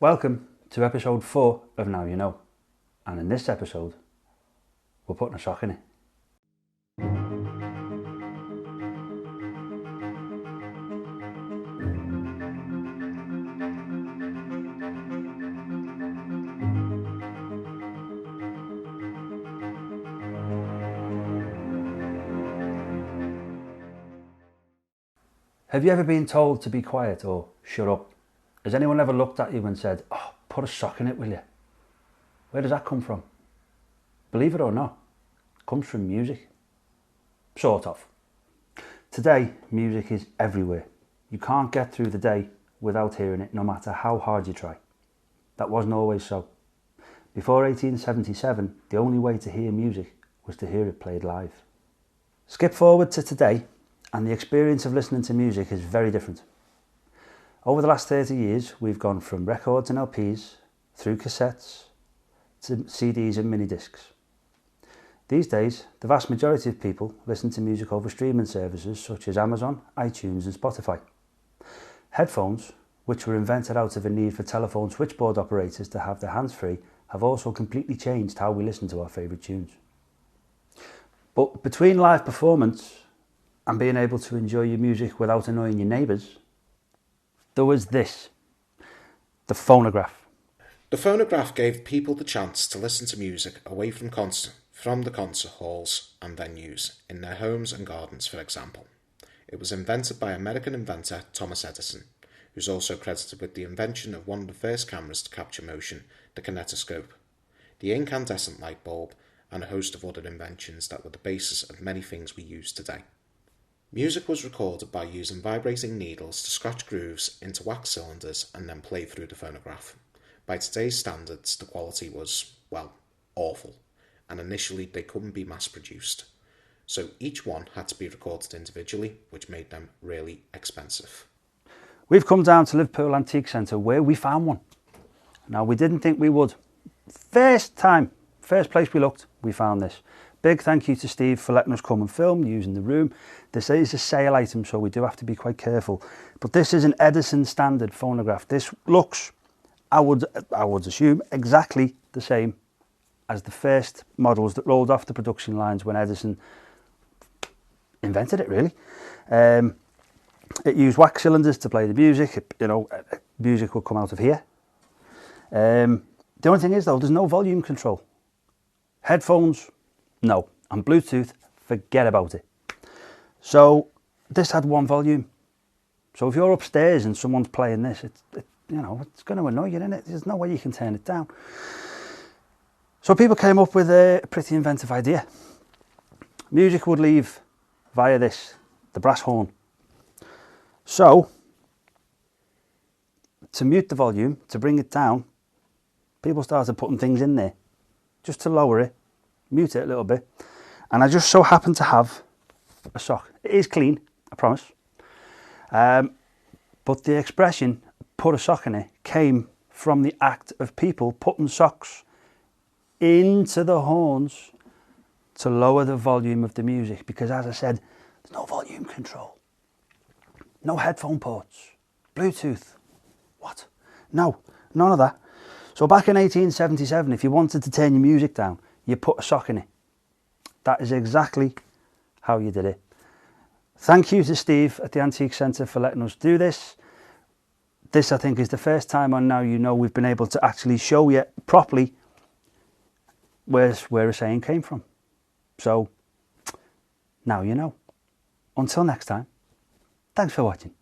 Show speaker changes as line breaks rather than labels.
Welcome to episode 4 of Now You Know, and in this episode we're putting a sock in it. Have you ever been told to be quiet or shut up? Has anyone ever looked at you and said, "Oh, put a sock in it, will you?" Where does that come from? Believe it or not, it comes from music. Sort of. Today, music is everywhere. You can't get through the day without hearing it, no matter how hard you try. That wasn't always so. Before 1877, the only way to hear music was to hear it played live. Skip forward to today, and the experience of listening to music is very different. Over the last 30 years, we've gone from records and LPs, through cassettes, to CDs and mini discs. These days, the vast majority of people listen to music over streaming services such as Amazon, iTunes and Spotify. Headphones, which were invented out of a need for telephone switchboard operators to have their hands free, have also completely changed how we listen to our favourite tunes. But between live performance and being able to enjoy your music without annoying your neighbours, there was this, the phonograph.
The phonograph gave people the chance to listen to music away from the concert halls and venues, in their homes and gardens, for example. It was invented by American inventor Thomas Edison, who's also credited with the invention of one of the first cameras to capture motion, the kinetoscope, the incandescent light bulb, and a host of other inventions that were the basis of many things we use today. Music was recorded by using vibrating needles to scratch grooves into wax cylinders and then play through the phonograph. By today's standards, the quality was, well, awful, and initially they couldn't be mass-produced. So each one had to be recorded individually, which made them really expensive.
We've come down to Liverpool Antique Centre where we found one. Now, we didn't think we would. First place we looked, we found this. Big thank you to Steve for letting us come and film using the room. This is a sale item, so we do have to be quite careful. But this is an Edison standard phonograph. This looks, I would assume, exactly the same as the first models that rolled off the production lines when Edison invented it, really. It used wax cylinders to play the music. Music would come out of here. The only thing is, though, there's no volume control. Headphones, no. And Bluetooth, forget about it. So this had one volume. So if you're upstairs and someone's playing this, it's going to annoy you, isn't it? There's no way you can turn it down. So people came up with a pretty inventive idea. Music would leave via this, the brass horn. So to mute the volume, to bring it down, people started putting things in there just to lower it, mute it a little bit. And I just so happened to have a sock. It is clean, I promise. But the expression, put a sock in it, came from the act of people putting socks into the horns to lower the volume of the music. Because as I said, there's no volume control. No headphone ports. Bluetooth. What? No, none of that. So back in 1877, if you wanted to turn your music down, you put a sock in it. That is exactly how you did it. Thank you to Steve at the Antique Centre for letting us do this. This, I think, is the first time on Now You Know we've been able to actually show you properly where a saying came from. So, now you know. Until next time, thanks for watching.